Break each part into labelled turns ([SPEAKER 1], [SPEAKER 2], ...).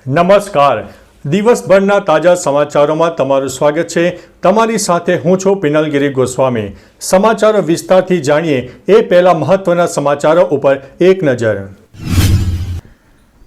[SPEAKER 1] નમસ્કાર. દિવસભરના તાજા સમાચારોમાં તમારું સ્વાગત છે. તમારી સાથે હું છું પિનલગીરી ગોસ્વામી. સમાચારો વિસ્તારથી જાણીએ એ પહેલા મહત્વના સમાચારો ઉપર એક નજર.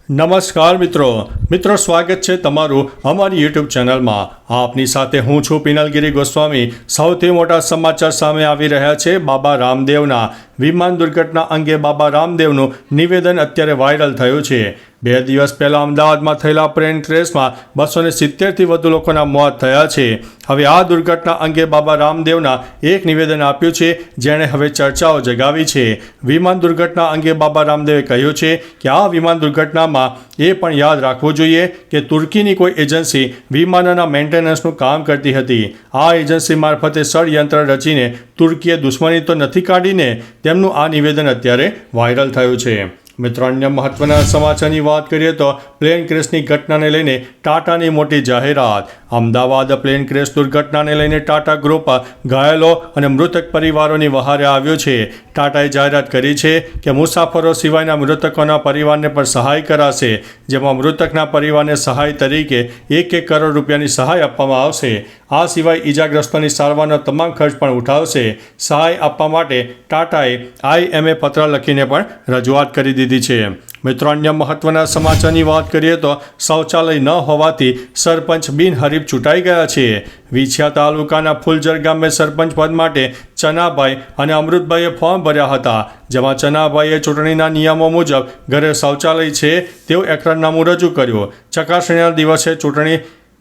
[SPEAKER 1] નમસ્કાર મિત્રો સ્વાગત છે તમારું અમારી યુટ્યુબ ચેનલમાં. આપની સાથે હું છું પિનલગીરી ગોસ્વામી. સૌથી મોટા સમાચાર સામે આવી રહ્યા છે બાબા રામદેવના. વિમાન દુર્ઘટના અંગે બાબા રામદેવનું નિવેદન અત્યારે વાયરલ થયું છે. 2 દિવસ પહેલાં અમદાવાદમાં થયેલા પ્લેન ક્રેશમાં 270થી વધુ લોકોના મોત થયા છે. હવે આ દુર્ઘટના અંગે બાબા રામદેવના એક નિવેદન આપ્યું છે, જેણે હવે ચર્ચાઓ જગાવી છે. વિમાન દુર્ઘટના અંગે બાબા રામદેવે કહ્યું છે કે આ વિમાન દુર્ઘટનામાં એ પણ યાદ રાખવું જોઈએ કે તુર્કીની કોઈ એજન્સી વિમાનોના મેન્ટેનન્સનું કામ કરતી હતી. આ એજન્સી મારફતે ષડયંત્ર રચીને તુર્કીએ દુશ્મની તો નથી કાઢીને. તેમનું આ નિવેદન અત્યારે વાયરલ થયું છે. મિત્રો, અન્ય મહત્વના સમાચારની વાત કરીએ તો પ્લેન ક્રેશની ઘટનાને લઈને ટાટાની મોટી જાહેરાત. અમદાવાદ પ્લેન ક્રેશ દુર્ઘટનાને લઈને ટાટા ગ્રુપ ઘાયલો અને મૃતક પરિવારોની વહારે આવ્યો છે. ટાટાએ જાહેરાત કરી છે કે મુસાફરો સિવાયના મૃતકોના પરિવારને પણ સહાય કરાશે, જેમાં મૃતકના પરિવારને સહાય તરીકે 1 કરોડ રૂપિયાની સહાય આપવામાં આવશે. આ સિવાય ઈજાગ્રસ્તોની સારવારનો તમામ ખર્ચ પણ ઉઠાવશે. સહાય આપવા માટે ટાટાએ IMA પત્ર લખીને પણ રજૂઆત કરી દીધી છે. મિત્રો, અન્ય મહત્વના સમાચારની વાત કરીએ તો શૌચાલય ન હોવાથી સરપંચ બિનહરીફ ચૂંટાઈ ગયા છે. વિછિયા તાલુકાના ફુલજર ગામે સરપંચ પદ માટે ચનાભાઈ અને અમૃતભાઈએ ફોર્મ ભર્યા હતા, જેમાં ચનાભાઈએ ચૂંટણીના નિયમો મુજબ ઘરે શૌચાલય છે તેવું એકરારનામું રજૂ કર્યું. ચકાસણીના દિવસે ચૂંટણી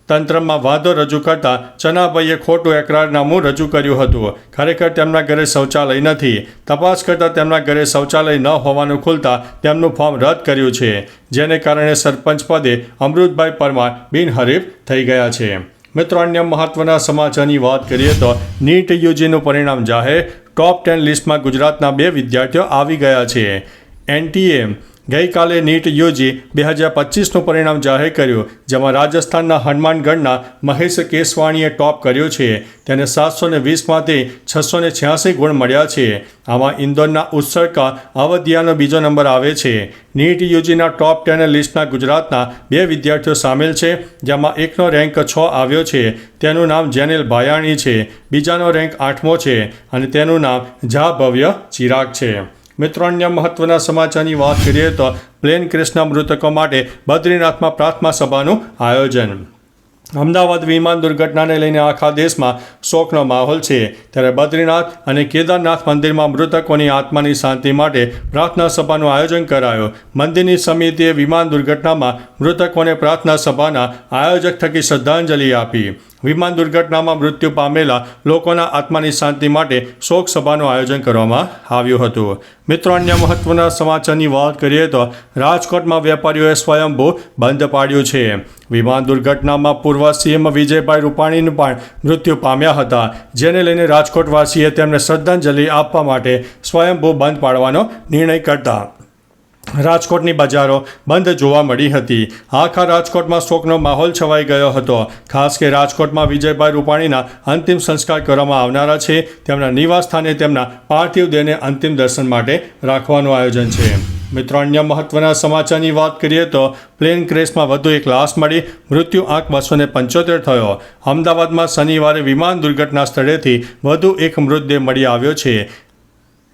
[SPEAKER 1] તંત્રમાં વાંધો રજૂ કરતા ચનાભાઈએ ખોટું એકરારનામું રજૂ કર્યું હતું. ખરેખર તેમના ઘરે શૌચાલય નથી. તપાસ કરતાં તેમના ઘરે શૌચાલય ન હોવાનું ખુલતા તેમનું ફોર્મ રદ કર્યું છે, જેને કારણે સરપંચ પદે અમૃતભાઈ પરમાર બિનહરીફ થઈ ગયા છે. મિત્રો, અન્ય મહત્વના સમાચારની વાત કરીએ તો નીટ યુજીનું પરિણામ જાહેર. ટોપ 10 લિસ્ટમાં ગુજરાતના 2 વિદ્યાર્થીઓ આવી ગયા છે. NTA ગઈકાલે નીટ યુજી 2025નું પરિણામ જાહેર કર્યું, જેમાં રાજસ્થાનના હનુમાનગઢના મહેશ કેસવાણીએ ટોપ કર્યું છે. તેને 720માંથી 686 ગુણ મળ્યા છે. આમાં ઇન્દોરના ઉત્સર્કા અવધિયાનો બીજો નંબર આવે છે. નીટ યુજીના ટોપ 10 લિસ્ટના ગુજરાતના 2 વિદ્યાર્થીઓ સામેલ છે, જેમાં એકનો રેન્ક 6 આવ્યો છે. તેનું નામ જેનિલ ભાયાણી છે. બીજાનો રેન્ક 8મો છે અને તેનું નામ ઝા ભવ્ય ચિરાગ છે. મિત્રો, અન્ય મહત્વના સમાચારની વાત કરીએ તો પ્લેન ક્રેશના મૃતકો માટે બદ્રીનાથમાં પ્રાર્થના સભાનું આયોજન. અમદાવાદ વિમાન દુર્ઘટનાને લઈને આખા દેશમાં શોકનો માહોલ છે. ત્યારે બદ્રીનાથ અને કેદારનાથ મંદિરમાં મૃતકોની આત્માની શાંતિ માટે પ્રાર્થના સભાનું આયોજન કરાયું. મંદિરની સમિતિએ વિમાન દુર્ઘટનામાં મૃતકોને પ્રાર્થના સભાના આયોજક થકી શ્રદ્ધાંજલિ આપી. વિમાન દુર્ઘટનામાં મૃત્યુ પામેલા લોકોના આત્માની શાંતિ માટે શોક સભાનું આયોજન કરવામાં આવ્યું હતું. મિત્રો, અન્ય મહત્વના સમાચારની વાત કરીએ તો રાજકોટમાં વેપારીઓએ સ્વયંભૂ બંધ પાડ્યું છે. વિમાન દુર્ઘટનામાં પૂર્વ CM વિજયભાઈ રૂપાણીનું પણ મૃત્યુ પામ્યા હતા, જેને લઈને રાજકોટવાસીએ તેમને શ્રદ્ધાંજલિ આપવા માટે સ્વયંભૂ બંધ પાડવાનો નિર્ણય કરતા રાજકોટની બજારો બંધ જોવા મળી હતી. આખા રાજકોટમાં શોકનો માહોલ છવાઈ ગયો હતો. ખાસ કે રાજકોટમાં વિજયભાઈ રૂપાણીના અંતિમ સંસ્કાર કરવામાં આવનારા છે. તેમના નિવાસ સ્થાને તેમના પાર્થિવ દેહને અંતિમ દર્શન માટે રાખવાનું આયોજન છે. મિત્રો, અન્ય મહત્વના સમાચારની વાત કરીએ તો પ્લેન ક્રેશમાં વધુ એક લાશ મળી. મૃત્યુ આંક 275 થયો. અમદાવાદમાં શનિવારે વિમાન દુર્ઘટના સ્થળેથી વધુ એક મૃતદેહ મળી આવ્યો છે,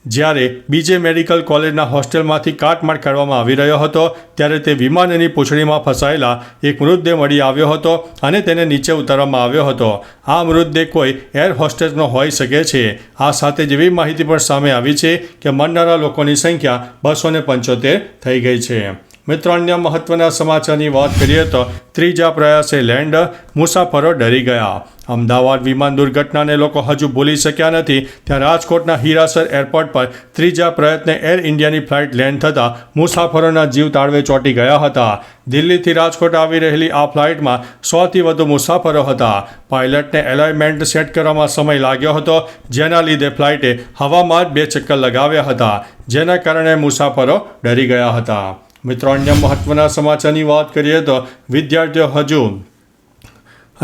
[SPEAKER 1] જ્યારે BJ મેડિકલ કોલેજના હોસ્ટેલમાંથી કાટમાળ કાઢવામાં આવી રહ્યો હતો, ત્યારે તે વિમાનની પૂંછડીમાં ફસાયેલા એક મૃતદેહ મળી આવ્યો હતો અને તેને નીચે ઉતારવામાં આવ્યો હતો. આ મૃતદેહ કોઈ એર હોસ્ટેસનો હોઈ શકે છે. આ સાથે જેવી માહિતી પણ સામે આવી છે કે મરનારા લોકોની સંખ્યા 275 થઈ ગઈ છે. મિત્રો, અન્ય મહત્વના સમાચારની વાત કરીએ તો ત્રીજા પ્રયાસે લેન્ડ, મુસાફરો ડરી ગયા. અમદાવાદ વિમાન દુર્ઘટનાને લોકો હજુ ભૂલી શક્યા નથી. ત્યાં રાજકોટના હીરાસર એરપોર્ટ પર ત્રીજા પ્રયત્ને એર ઇન્ડિયાની ફ્લાઇટ લેન્ડ થતાં મુસાફરોના જીવ તાળવે ચોંટી ગયા હતા. દિલ્હીથી રાજકોટ આવી રહેલી આ ફ્લાઇટમાં 100થી વધુ મુસાફરો હતા. પાયલટને એલાઇનમેન્ટ સેટ કરવામાં સમય લાગ્યો હતો, જેના લીધે ફ્લાઇટે હવામાં 2 ચક્કર લગાવ્યા હતા, જેના કારણે મુસાફરો ડરી ગયા હતા. મિત્રો, અન્ય મહત્વના સમાચારની વાત કરીએ તો વિદ્યાર્થીઓ હજુ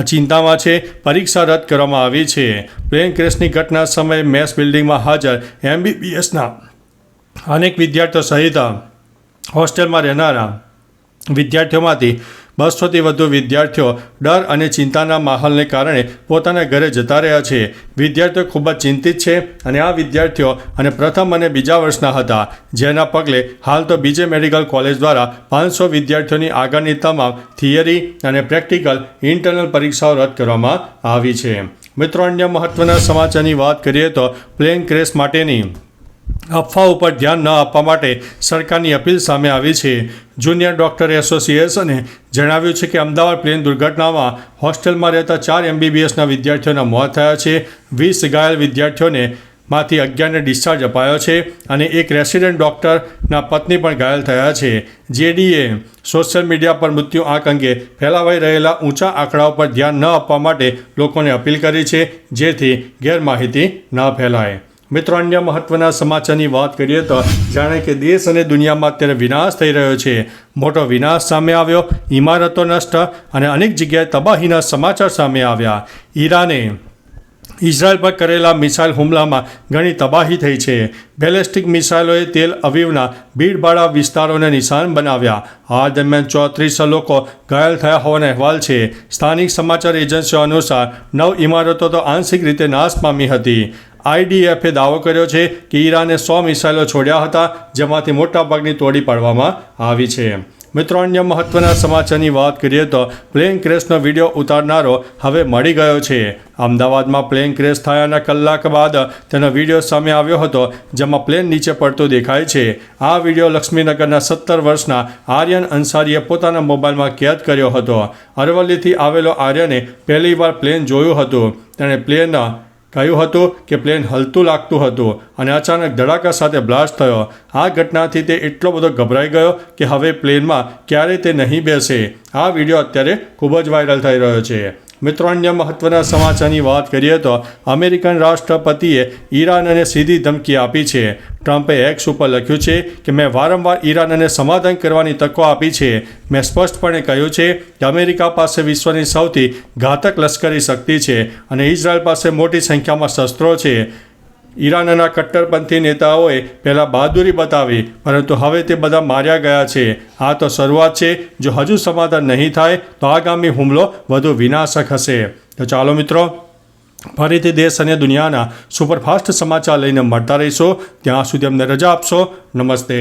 [SPEAKER 1] ચિંતામાં છે. પરીક્ષા રદ કરવામાં આવી છે. પ્લેન ક્રેશની ઘટના સમયે મેસ બિલ્ડિંગમાં હાજર MBBSના અનેક વિદ્યાર્થીઓ સહિત હોસ્ટેલમાં રહેનારા વિદ્યાર્થીઓમાંથી 200થી વધુ વિદ્યાર્થીઓ ડર અને ચિંતાના માહોલને કારણે પોતાના ઘરે જતા રહ્યા છે. વિદ્યાર્થીઓ ખૂબ જ ચિંતિત છે અને આ વિદ્યાર્થીઓ અને પ્રથમ અને બીજા વર્ષના હતા, જેના પગલે હાલ તો બીજે મેડિકલ કોલેજ દ્વારા 500 વિદ્યાર્થીઓની આગળની તમામ થિયરી અને પ્રેક્ટિકલ ઇન્ટરનલ પરીક્ષાઓ રદ કરવામાં આવી છે. મિત્રો, અન્ય મહત્વના સમાચારની વાત કરીએ તો પ્લેન ક્રેશ માટેની અફવા ઉપર ધ્યાન ન આપવા માટે સરકારની અપીલ સામે આવી છે. જુનિયર ડૉક્ટર એસોસિએશને જણાવ્યું છે કે અમદાવાદ પ્લેન દુર્ઘટનામાં હોસ્ટેલમાં રહેતા 4 MBBSના વિદ્યાર્થીઓના મોત થયા છે. 20 ઘાયલ વિદ્યાર્થીઓને માંથી 11ને ડિસ્ચાર્જ અપાયો છે અને એક રેસિડેન્ટ ડૉક્ટરના પત્ની પણ ઘાયલ થયા છે. જેડીએ સોશિયલ મીડિયા પર મૃત્યુ આંક અંગે ફેલાવાઈ રહેલા ઊંચા આંકડાઓ પર ધ્યાન ન આપવા માટે લોકોને અપીલ કરી છે, જેથી ગેરમાહિતી ન ફેલાય. મિત્રો, અન્ય મહત્વના સમાચારની વાત કરીએ તો જાણે કે દેશ અને દુનિયામાં અત્યારે વિનાશ થઈ રહ્યો છે. મોટો વિનાશ સામે આવ્યો, ઇમારતો નષ્ટ અને અનેક જગ્યાએ તબાહીના સમાચાર સામે આવ્યા. ઈરાને ઇઝરાયલ પર કરેલા મિસાઇલ હુમલામાં ઘણી તબાહી થઈ છે. બેલેસ્ટિક મિસાઇલોએ તેલ અવીવના ભીડભાડા વિસ્તારોને નિશાન બનાવ્યા. આ દરમિયાન 34 લોકો ઘાયલ થયા હોવાના અહેવાલ છે. સ્થાનિક સમાચાર એજન્સીઓ અનુસાર 9 ઇમારતો તો આંશિક રીતે નાશ પામી હતી. IDFએ દાવો કર્યો છે કે ઈરાને 100 મિસાઇલો છોડ્યા હતા, જેમાંથી મોટાભાગની તોડી પાડવામાં આવી છે. મિત્રો, અન્ય મહત્વના સમાચારની વાત કરીએ તો પ્લેન ક્રેશનો વિડીયો ઉતારનારો હવે મળી ગયો છે. અમદાવાદમાં પ્લેન ક્રેશ થયાના કલાક બાદ તેનો વિડીયો સામે આવ્યો હતો, જેમાં પ્લેન નીચે પડતો દેખાય છે. આ વિડીયો લક્ષ્મીનગરના 17 વર્ષના આર્યન અંસારીએ પોતાના મોબાઈલમાં કેદ કર્યો હતો. અરવલ્લીથી આવેલો આર્યને પહેલીવાર પ્લેન જોયું હતું. તેણે કહ્યું હતું કે પ્લેન હલતું લાગતું હતું અને અચાનક ધડાકા સાથે બ્લાસ્ટ થયો. આ ઘટનાથી તે એટલો બધો ગભરાઈ ગયો કે હવે પ્લેનમાં ક્યારેય તે નહીં બેસે. આ વિડીયો અત્યારે ખૂબ જ વાયરલ થઈ રહ્યો છે. મિત્રો, અન્ય મહત્વના સમાચારની વાત કરીએ તો અમેરિકન રાષ્ટ્રપતિએ ઈરાનને સીધી ધમકી આપી છે. ટ્રમ્પે એક્સ ઉપર લખ્યું છે કે મેં વારંવાર ઈરાનને સમાધાન કરવાની તકો આપી છે. મેં સ્પષ્ટપણે કહ્યું છે કે અમેરિકા પાસે વિશ્વની સૌથી ઘાતક લશ્કરી શક્તિ છે અને ઇઝરાયલ પાસે મોટી સંખ્યામાં શસ્ત્રો છે. ઈરાનના કટ્ટરપંથી નેતાઓએ પહેલાં બહાદુરી બતાવી, પરંતુ હવે તે બધા માર્યા ગયા છે. આ તો શરૂઆત છે. જો હજુ સમાધાન નહીં થાય તો આગામી હુમલો વધુ વિનાશક હશે. તો ચાલો મિત્રો, ફરીથી દેશ અને દુનિયાના સુપરફાસ્ટ સમાચાર લઈને મળતા રહીશું. ત્યાં સુધી અમને રજા આપશો. નમસ્તે.